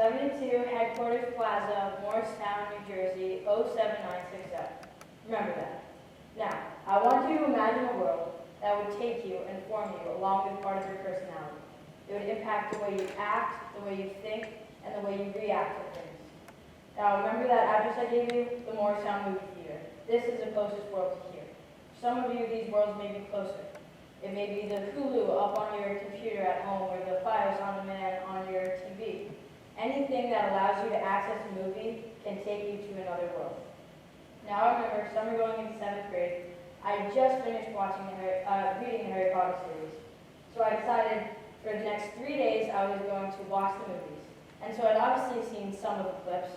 72 Headquarters Plaza, Morristown, New Jersey, 07967. Remember that. Now, I want you to imagine a world that would take you and form you along with part of your personality. It would impact the way you act, the way you think, and the way you react to things. Now, remember that address I gave you? The Morristown Movie Theater. This is the closest world to here. For some of you, these worlds may be closer. It may be the Hulu up on your computer at home or the Files on Demand on your TV. Anything that allows you to access a movie can take you to another world. Now I remember summer going into 7th grade, I had just finished reading the Harry Potter series. So I decided for the next 3 days I was going to watch the movies. And so I'd obviously seen some of the clips,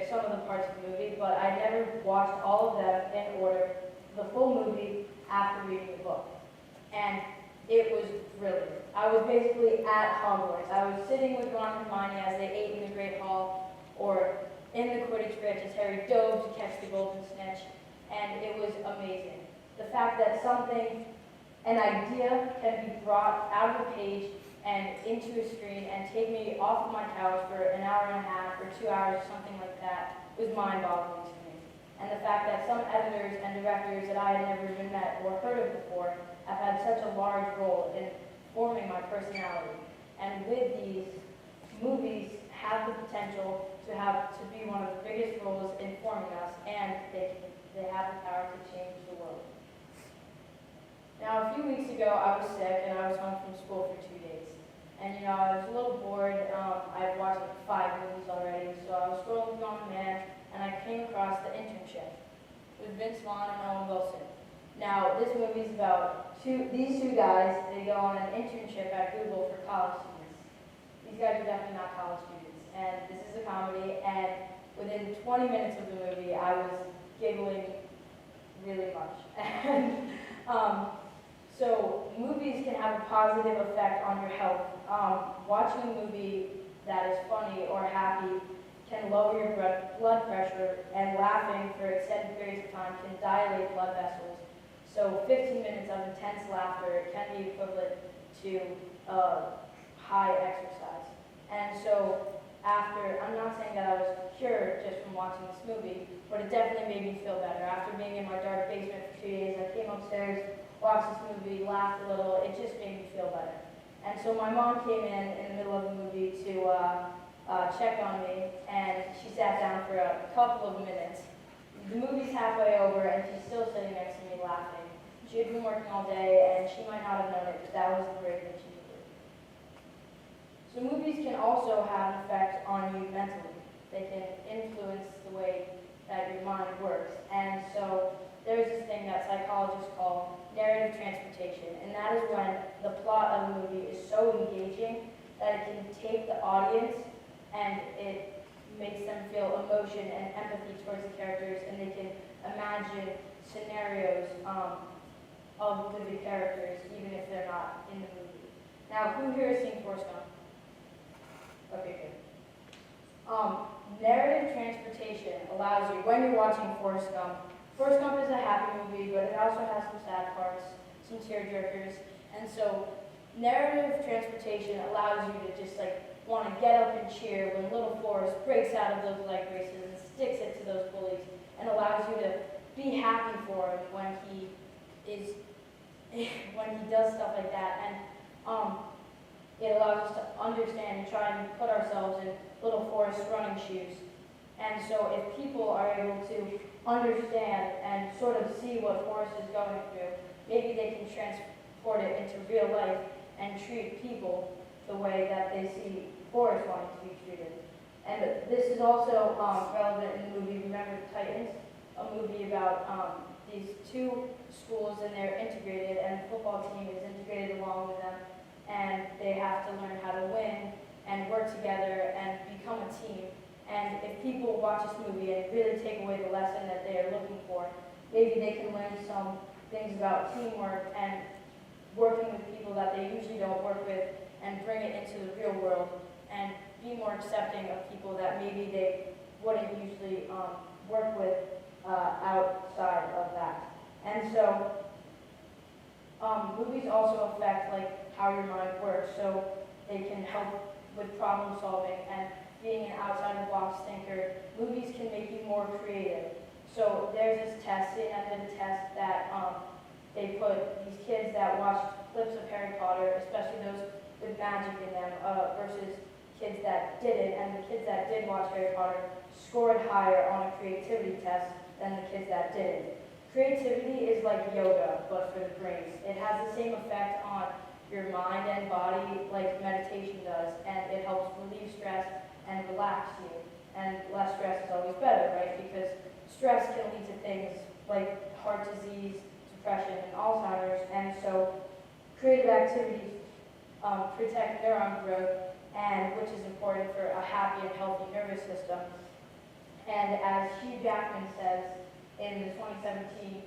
some of the parts of the movie, but I never watched all of them in order, the full movie, after reading the book. And it was brilliant. I was basically at Hogwarts. I was sitting with Ron and Hermione as they ate in the Great Hall, or in the Quidditch pitch as Harry dove to catch the golden snitch, and it was amazing. The fact that an idea can be brought out of a page and into a screen and take me off of my couch for an hour and a half or 2 hours, something like that, was mind-boggling to me. And the fact that some editors and directors that I had never even met or heard of before have had such a large role in forming my personality. And with these, movies have the potential to be one of the biggest roles in forming us, and they have the power to change the world. Now, a few weeks ago, I was sick, and I was home from school for 2 days. And, I was a little bored. I've watched like 5 movies already, so I was scrolling through On Demand, and I came across The Internship with Vince Vaughn and Owen Wilson. Now, this movie is about these two guys. They go on an internship at Google for college students. These guys are definitely not college students, and this is a comedy, and within 20 minutes of the movie, I was giggling really much. And so movies can have a positive effect on your health. Watching a movie that is funny or happy can lower your blood pressure, and laughing for extended periods of time can dilate blood vessels. So 15 minutes of intense laughter can be equivalent to high exercise. And so I'm not saying that I was cured just from watching this movie, but it definitely made me feel better. After being in my dark basement for 2 days, I came upstairs, watched this movie, laughed a little. It just made me feel better. And so my mom came in the middle of the movie to check on me, and she sat down for a couple of minutes. The movie's halfway over, and she's still sitting next to me laughing. She had been working all day, and she might not have known it, but that was the break that she needed. So movies can also have an effect on you mentally. They can influence the way that your mind works. And so there's this thing that psychologists call narrative transportation, and that is when the plot of a movie is so engaging that it can take the audience and it makes them feel emotion and empathy towards the characters, and they can imagine scenarios of the characters, even if they're not in the movie. Now, who here has seen Forrest Gump? Okay, good. Narrative transportation allows you, when you're watching Forrest Gump is a happy movie, but it also has some sad parts, some tearjerkers, and so narrative transportation allows you to just want to get up and cheer when little Forrest breaks out of those leg braces and sticks it to those bullies, and allows you to be happy for him when he does stuff like that. And it allows us to understand and try and put ourselves in little Forrest's running shoes. And so if people are able to understand and sort of see what Forrest is going through, maybe they can transport it into real life and treat people the way that they see Forrest wanting to be treated. And this is also relevant in the movie Remember the Titans, a movie about these two schools, and they're integrated, and the football team is integrated along with them, and they have to learn how to win and work together and become a team. And if people watch this movie and really take away the lesson that they are looking for, maybe they can learn some things about teamwork and working with people that they usually don't work with, and bring it into the real world and be more accepting of people that maybe they wouldn't usually work with outside of that. And so movies also affect how your mind works, so they can help with problem solving and being an outside-the-box thinker, movies can make you more creative. So there's this test, CNN did a test that they put these kids that watched clips of Harry Potter, especially those with magic in them, versus kids that didn't, and the kids that did watch Harry Potter scored higher on a creativity test than the kids that didn't. Creativity is like yoga, but for the brain. It has the same effect on your mind and body like meditation does, and it helps relieve stress and relax you. And less stress is always better, right? Because stress can lead to things like heart disease, depression, and Alzheimer's, and so creative activities protect neuron growth, and which is important for a happy and healthy nervous system. And as Hugh Jackman says in the 2017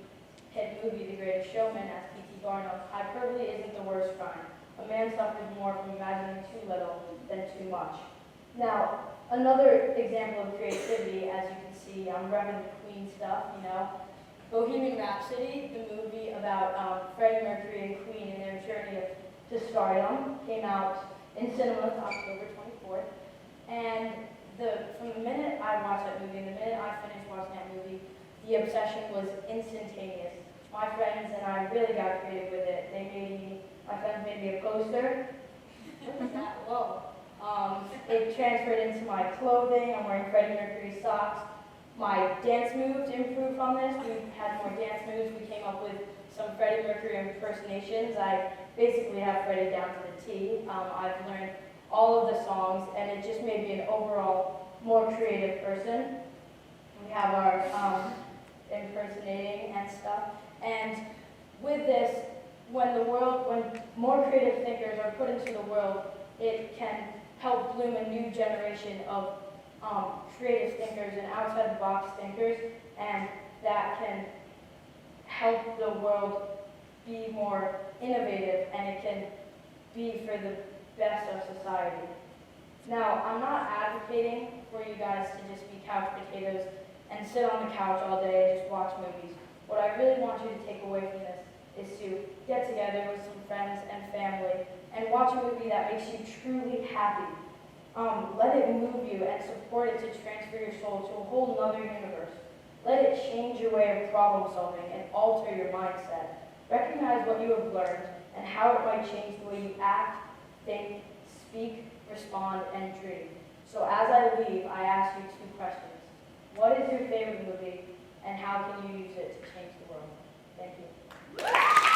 hit movie The Greatest Showman as P.T. Barnum, hyperbole isn't the worst crime. A man suffers more from imagining too little than too much. Now, another example of creativity, as you can see, I'm revving the Queen stuff, you know. Bohemian Rhapsody, the movie about Freddie Mercury and Queen and their journey to stardom, came out in cinemas October 24th. And from the minute I watched that movie and the minute I finished watching that movie, the obsession was instantaneous. My friends and I really got creative with it. My friends made me a poster. What is that? Whoa. It transferred into my clothing. I'm wearing Freddie Mercury socks. My dance moves improved from this. We had more dance moves. We came up with some Freddie Mercury impersonations. I basically have Freddie down to the T. I've learned all of the songs, and it just made me an overall more creative person. We have our impersonating and stuff. And with this, when more creative thinkers are put into the world, it can help bloom a new generation of creative thinkers and outside-the-box thinkers, and that can help the world be more innovative, and it can be for the best of society. Now, I'm not advocating for you guys to just be couch potatoes and sit on the couch all day and just watch movies. What I really want you to take away from this is to get together with some friends and family and watch a movie that makes you truly happy. Let it move you and support it to transfer your soul to a whole nother universe. Let it change your way of problem solving and alter your mindset. Recognize what you have learned and how it might change the way you act, think, speak, respond, and dream. So as I leave, I ask you two questions. What is your favorite movie, and how can you use it to change the world? Thank you.